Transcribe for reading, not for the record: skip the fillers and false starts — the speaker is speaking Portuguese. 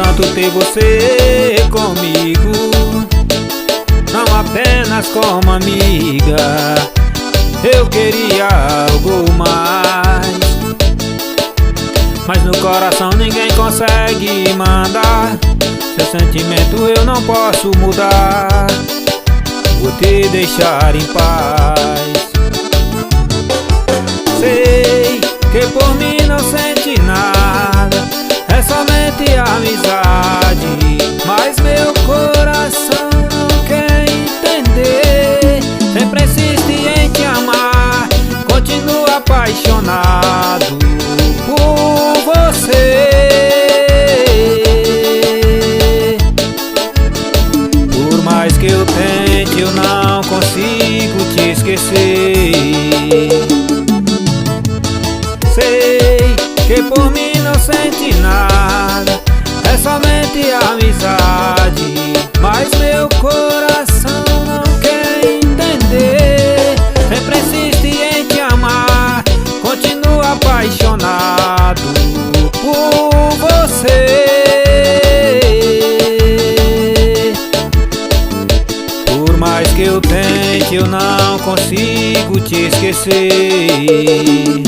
tanto ter você comigo, não apenas como amiga. Eu queria algo mais, mas no coração ninguém consegue mandar. Seu sentimento eu não posso mudar, vou te deixar em paz. Sei que por mim não sente nada, é somente amizade, mas meu coração não quer entender. Sempre insiste em te amar, continua apaixonado por você. Por mais que eu tente, eu não consigo te esquecer. Sei que por mim não sente nada, é somente amizade, mas meu coração não quer entender. Sempre insiste em te amar, continua apaixonado por você. Por mais que eu tente, eu não consigo te esquecer.